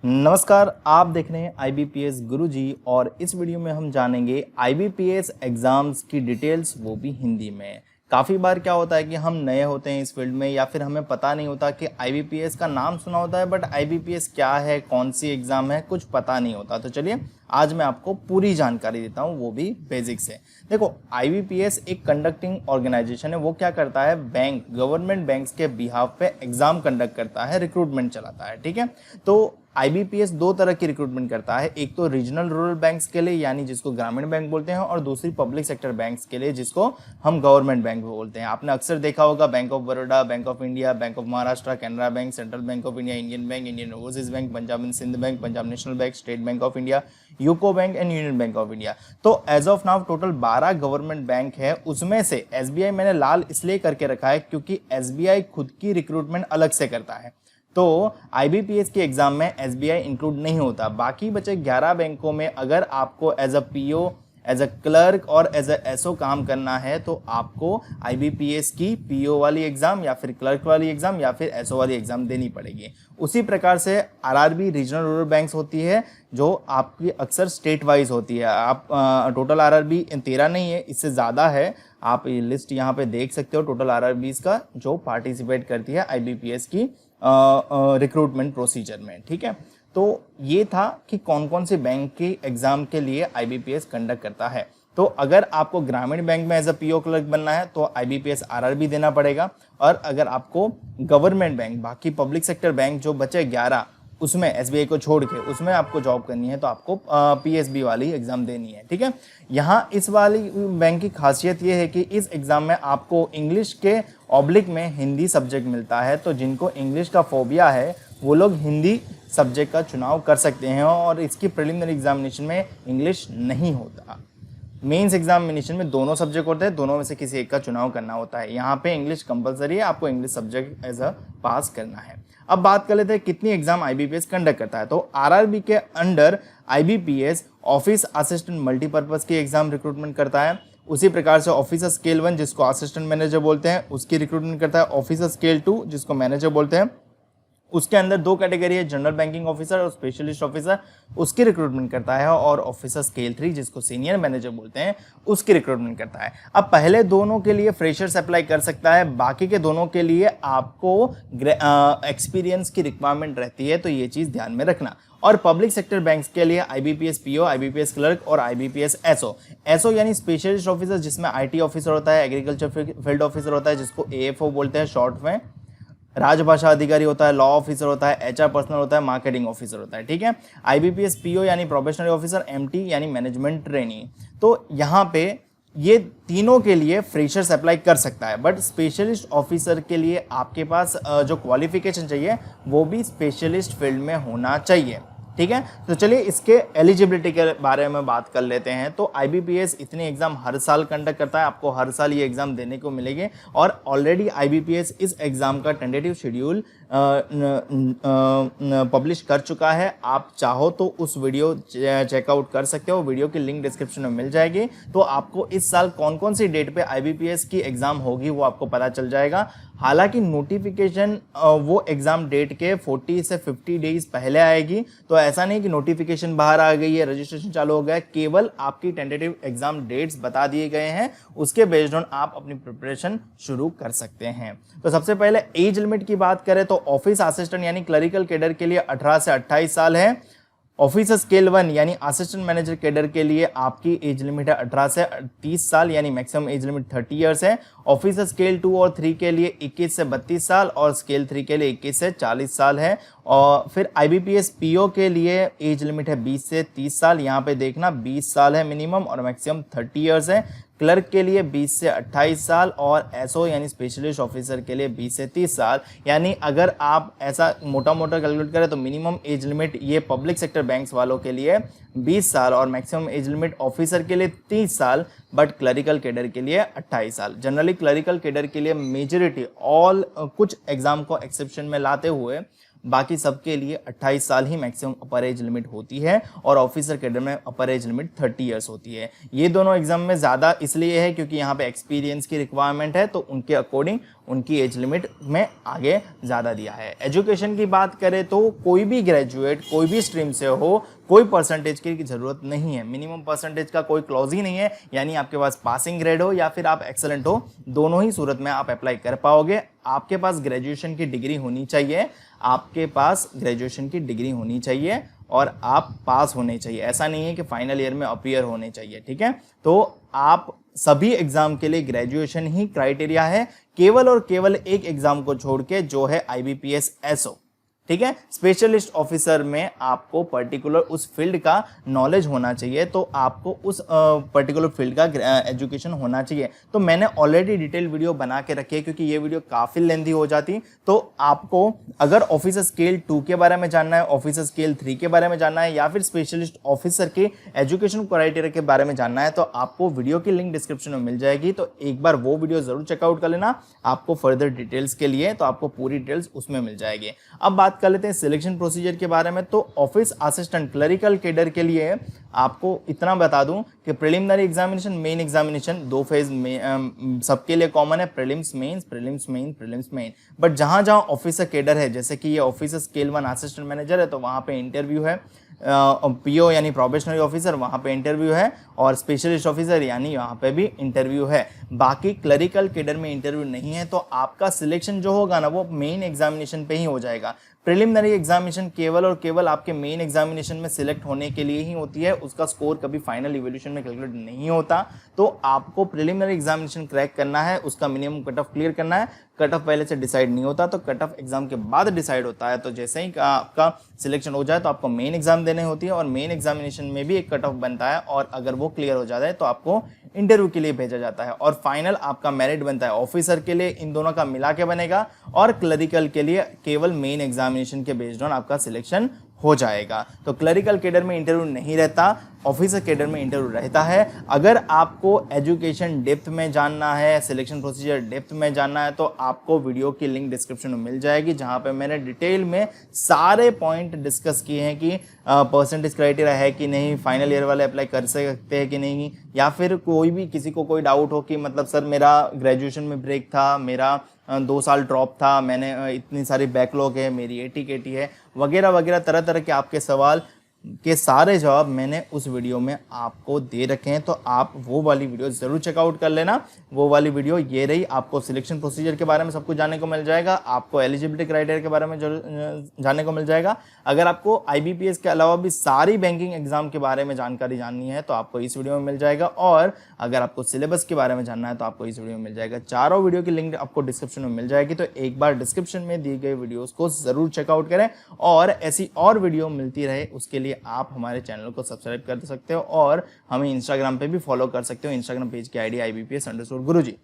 नमस्कार, आप देख रहे हैं IBPS गुरुजी और इस वीडियो में हम जानेंगे IBPS एग्ज़ाम्स की डिटेल्स, वो भी हिंदी में। काफ़ी बार क्या होता है कि हम नए होते हैं इस फील्ड में या फिर हमें पता नहीं होता कि IBPS का नाम सुना होता है बट IBPS क्या है, कौन सी एग्ज़ाम है, कुछ पता नहीं होता। तो चलिए आज मैं आपको पूरी जानकारी देता हूँ, वो भी बेसिक से। देखो, IBPS एक कंडक्टिंग ऑर्गेनाइजेशन है। वो क्या करता है, गवर्नमेंट बैंक्स के बिहाफ पे एग्ज़ाम कंडक्ट करता है, रिक्रूटमेंट चलाता है। ठीक है, तो IBPS दो तरह की रिक्रूटमेंट करता है, एक तो रीजनल रूरल बैंक्स के लिए यानी जिसको ग्रामीण बैंक बोलते हैं, और दूसरी पब्लिक सेक्टर बैंक्स के लिए जिसको हम गवर्नमेंट बैंक बोलते हैं। आपने अक्सर देखा होगा bank of Baroda, bank of India, bank of Maharashtra, Canara bank, central bank of India, Indian bank, Indian overseas bank, Punjab and Sindh bank, Punjab national bank, state bank of India, UCO bank and union bank of India. तो as of now total 12 government bank है। उसमें से SBI मैंने लाल इसलिए करके रखा है क्योंकि SBI खुद की रिक्रूटमेंट अलग से करता है, तो IBPS के एग्जाम में SBI इंक्लूड नहीं होता। बाकी बचे 11 बैंकों में अगर आपको as a PO, as a clerk और एज अ SO काम करना है तो आपको IBPS की PO वाली एग्जाम या फिर क्लर्क वाली एग्जाम या फिर SO वाली एग्जाम देनी पड़ेगी। उसी प्रकार से RRB रीजनल रूरल बैंक्स होती है जो आपकी अक्सर स्टेट वाइज होती है। आप टोटल RRB 13 नहीं है, इससे ज़्यादा है। आप ये लिस्ट यहाँ पे देख सकते हो टोटल RRBs का जो पार्टिसिपेट करती है IBPS की रिक्रूटमेंट प्रोसीजर में। ठीक है, तो ये था कि कौन कौन से बैंक के एग्जाम के लिए IBPS कंडक्ट करता है। तो अगर आपको ग्रामीण बैंक में एज अ PO क्लर्क बनना है तो IBPS RRB देना पड़ेगा, और अगर आपको गवर्नमेंट बैंक, बाकी पब्लिक सेक्टर बैंक जो बचे 11 उसमें SBI को छोड़ के उसमें आपको जॉब करनी है तो आपको PSB वाली एग्जाम देनी है। ठीक है, यहाँ इस वाली बैंक की खासियत ये है कि इस एग्जाम में आपको इंग्लिश के ऑब्लिक में हिंदी सब्जेक्ट मिलता है। तो जिनको इंग्लिश का फोबिया है वो लोग हिंदी सब्जेक्ट का चुनाव कर सकते हैं, और इसकी प्रिलिमिनरी एग्जामिनेशन में इंग्लिश नहीं होता। मेंस एग्जामिनेशन में दोनों सब्जेक्ट होते हैं, दोनों में से किसी एक का चुनाव करना होता है। यहाँ पे इंग्लिश कंपलसरी है, आपको इंग्लिश सब्जेक्ट एज अ पास करना है। अब बात कर लेते हैं कितनी एग्जाम IBPS कंडक्ट करता है। तो RRB के under IBPS office assistant multipurpose की एग्जाम रिक्रूटमेंट करता है। उसी प्रकार से ऑफिसर स्केल 1 जिसको असिस्टेंट मैनेजर बोलते हैं उसकी रिक्रूटमेंट करता है। ऑफिसर स्केल 2 जिसको मैनेजर बोलते हैं, उसके अंदर दो कैटेगरी है, जनरल बैंकिंग ऑफिसर और स्पेशलिस्ट ऑफिसर, उसकी रिक्रूटमेंट करता है। और ऑफिसर स्केल 3 जिसको सीनियर मैनेजर बोलते हैं उसकी रिक्रूटमेंट करता है। अब पहले दोनों के लिए फ्रेशर्स अप्लाई कर सकता है, बाकी के दोनों के लिए आपको एक्सपीरियंस की रिक्वायरमेंट रहती है, तो ये चीज़ ध्यान में रखना। और पब्लिक सेक्टर बैंक्स के लिए IBPS PO, IBPS क्लर्क और IBPS SO यानी स्पेशलिस्ट ऑफिसर जिसमें IT ऑफिसर होता है, एग्रीकल्चर फील्ड ऑफिसर होता है जिसको AFO बोलते हैं शॉर्ट में, राजभाषा अधिकारी होता है, लॉ ऑफिसर होता है, HR पर्सनल होता है, मार्केटिंग ऑफिसर होता है। ठीक है, IBPS PO यानी प्रोबेशनरी ऑफिसर, MT यानी मैनेजमेंट ट्रेनी। तो यहाँ पे ये तीनों के लिए फ्रेशर्स अप्लाई कर सकता है, बट स्पेशलिस्ट ऑफिसर के लिए आपके पास जो क्वालिफिकेशन चाहिए वो भी स्पेशलिस्ट फील्ड में होना चाहिए। ठीक है, तो चलिए इसके एलिजिबिलिटी के बारे में बात कर लेते हैं। तो IBPS इतनी एग्जाम हर साल कंडक्ट करता है, आपको हर साल ये एग्जाम देने को मिलेंगे, और ऑलरेडी IBPS इस एग्जाम का टेंटेटिव शेड्यूल पब्लिश कर चुका है। आप चाहो तो उस वीडियो चेकआउट कर सकते हो, वीडियो की लिंक डिस्क्रिप्शन में मिल जाएगी। तो आपको इस साल कौन कौन सी डेट पे IBPS की एग्जाम होगी वो आपको पता चल जाएगा। हालांकि नोटिफिकेशन वो एग्जाम डेट के 40 से 50 डेज पहले आएगी, तो ऐसा नहीं कि नोटिफिकेशन बाहर आ गई है, रजिस्ट्रेशन चालू हो गया, केवल आपकी टेंटेटिव एग्जाम डेट्स बता दिए गए हैं, उसके बेस्ड ऑन आप अपनी प्रिपरेशन शुरू कर सकते हैं। तो सबसे पहले एज लिमिट की बात करें तो ऑफिस असिस्टेंट यानी क्लरिकल कैडर के लिए 18 से 28 साल है। ऑफिसर स्केल 1 यानी असिस्टेंट मैनेजर कैडर के लिए आपकी एज लिमिट है 18 से 30 साल यानी मैक्सिमम एज लिमिट 30 इयर्स है। ऑफिसर स्केल 2 और 3 के लिए 21 से 32 साल और स्केल 3 के लिए 21 से 40 साल है। और फिर IBPS PO के लिए एज लिमिट है 20 से 30 साल, यहाँ पे देखना 20 साल है मिनिमम और मैक्सिमम 30 इयर्स है। क्लर्क के लिए 20 से 28 साल और SO यानी स्पेशलिस्ट ऑफिसर के लिए 20 से 30 साल। यानी अगर आप ऐसा मोटा मोटा कैलकुलेट करें तो मिनिमम एज लिमिट ये पब्लिक सेक्टर बैंक्स वालों के लिए 20 साल और मैक्सिमम एज लिमिट ऑफिसर के लिए 30 साल, बट क्लरिकल कैडर के लिए 28 साल। जनरली क्लरिकल कैडर के लिए मेजॉरिटी कुछ एग्जाम को एक्सेप्शन में लाते हुए बाकी सबके लिए 28 साल ही मैक्सिमम अपर एज लिमिट होती है और ऑफिसर कैडर में अपर एज लिमिट 30 ईयर्स होती है। ये दोनों एग्जाम में ज़्यादा इसलिए है क्योंकि यहाँ पे एक्सपीरियंस की रिक्वायरमेंट है, तो उनके अकॉर्डिंग उनकी एज लिमिट में आगे ज़्यादा दिया है। एजुकेशन की बात करें तो कोई भी ग्रेजुएट कोई भी स्ट्रीम से हो, कोई परसेंटेज की ज़रूरत नहीं है, मिनिमम परसेंटेज का कोई क्लॉज ही नहीं है, यानी आपके पास पासिंग ग्रेड हो या फिर आप एक्सेलेंट हो, दोनों ही सूरत में आप अप्लाई कर पाओगे। आपके पास ग्रेजुएशन की डिग्री होनी चाहिए, आपके पास ग्रेजुएशन की डिग्री होनी चाहिए और आप पास होने चाहिए, ऐसा नहीं है कि फाइनल ईयर में अपीयर होने चाहिए, ठीक है। तो आप सभी एग्जाम के लिए ग्रेजुएशन ही क्राइटेरिया है, केवल और केवल एक एग्जाम को छोड़ के जो है IBPS SO, ठीक है। स्पेशलिस्ट ऑफिसर में आपको पर्टिकुलर उस फील्ड का नॉलेज होना चाहिए, तो आपको उस पर्टिकुलर फील्ड का एजुकेशन होना चाहिए। तो मैंने ऑलरेडी डिटेल वीडियो बना के रखी है क्योंकि ये वीडियो काफ़ी लेंथी हो जाती। तो आपको अगर ऑफिसर स्केल 2 के बारे में जानना है, ऑफिसर स्केल 3 के बारे में जानना है या फिर स्पेशलिस्ट ऑफिसर के एजुकेशन क्राइटेरिया के बारे में जानना है, तो आपको वीडियो की लिंक डिस्क्रिप्शन में मिल जाएगी, तो एक बार वो वीडियो ज़रूर चेकआउट कर लेना आपको फर्दर डिटेल्स के लिए, तो आपको पूरी डिटेल्स उसमें मिल जाएगी। अब बात कर लेते हैं सिलेक्शन प्रोसीजर के बारे में। तो ऑफिस असिस्टेंट क्लरिकल कैडर के लिए आपको इतना बता दूं कि preliminary examination, main examination 2 phase में सबके लिए कॉमन है, prelims mains, prelims main, prelims main. But जहां जहां ऑफिसर कैडर है, जैसे कि ये ऑफिसर स्केल 1 असिस्टेंट मैनेजर है, तो वहां पे इंटरव्यू है, PO यानी प्रोबेशनरी ऑफिसर वहाँ पे इंटरव्यू है, और स्पेशलिस्ट ऑफिसर यानी यहाँ पे भी इंटरव्यू है। बाकी क्लरिकल कैडर में इंटरव्यू नहीं है, तो आपका सिलेक्शन जो होगा ना वो मेन एग्जामिनेशन पे ही हो जाएगा। प्रिलिमिनरी एग्जामिनेशन केवल और केवल आपके मेन एग्जामिनेशन में सिलेक्ट होने के लिए ही होती है, उसका स्कोर कभी फाइनल इवैल्यूएशन में कैलकुलेट नहीं होता। तो आपको प्रिलिमिनरी एग्जामिनेशन क्रैक करना है, उसका मिनिमम कट ऑफ क्लियर करना है। कट ऑफ पहले से डिसाइड नहीं होता, तो कट ऑफ एग्जाम के बाद डिसाइड होता है। तो जैसे ही आपका सिलेक्शन हो जाए तो आपको मेन एग्जाम देने होती है, और मेन एग्जामिनेशन में भी एक कट ऑफ बनता है, और अगर वो क्लियर हो जाता है तो आपको इंटरव्यू के लिए भेजा जाता है, और फाइनल आपका मेरिट बनता है। ऑफिसर के लिए इन दोनों का मिला के बनेगा, और क्लरिकल के लिए केवल मेन एग्जामिनेशन के बेस्ड ऑन आपका सिलेक्शन हो जाएगा। तो क्लरिकल कैडर में इंटरव्यू नहीं रहता, ऑफिसर कैडर में इंटरव्यू रहता है। अगर आपको एजुकेशन डेप्थ में जानना है, सिलेक्शन प्रोसीजर डेप्थ में जानना है, तो आपको वीडियो की लिंक डिस्क्रिप्शन में मिल जाएगी, जहां पे मैंने डिटेल में सारे पॉइंट डिस्कस किए हैं कि परसेंटेज क्राइटेरिया है कि नहीं, फाइनल ईयर वाले अप्लाई कर सकते हैं कि नहीं, या फिर कोई भी किसी को कोई डाउट हो कि मतलब सर मेरा ग्रेजुएशन में ब्रेक था, मेरा 2 साल ड्रॉप था, मैंने इतनी सारी बैकलॉग है, मेरी AT-KT है, वगैरह वगैरह तरह तरह के आपके सवाल के सारे जवाब मैंने उस वीडियो में आपको दे रखे हैं। तो आप वो वाली वीडियो ज़रूर चेकआउट कर लेना। वो वाली वीडियो ये रही। आपको सिलेक्शन प्रोसीजर के बारे में सब कुछ जानने को मिल जाएगा, आपको एलिजिबिलिटी क्राइटेरिया के बारे में जानने को मिल जाएगा। अगर आपको IBPS के अलावा भी सारी बैंकिंग एग्जाम के बारे में जानकारी जाननी है तो आपको इस वीडियो में मिल जाएगा, और अगर आपको सिलेबस के बारे में जानना है तो आपको इस वीडियो में मिल जाएगा। चारों वीडियो की लिंक आपको डिस्क्रिप्शन में मिल जाएगी, तो एक बार डिस्क्रिप्शन में दी गई वीडियोज़ को ज़रूर चेकआउट करें, और ऐसी और वीडियो मिलती रहे उसके लिए आप हमारे चैनल को सब्सक्राइब कर सकते हो, और हमें इंस्टाग्राम पे भी फॉलो कर सकते हो। इंस्टाग्राम पेज की ID IBPS_गुरुजी।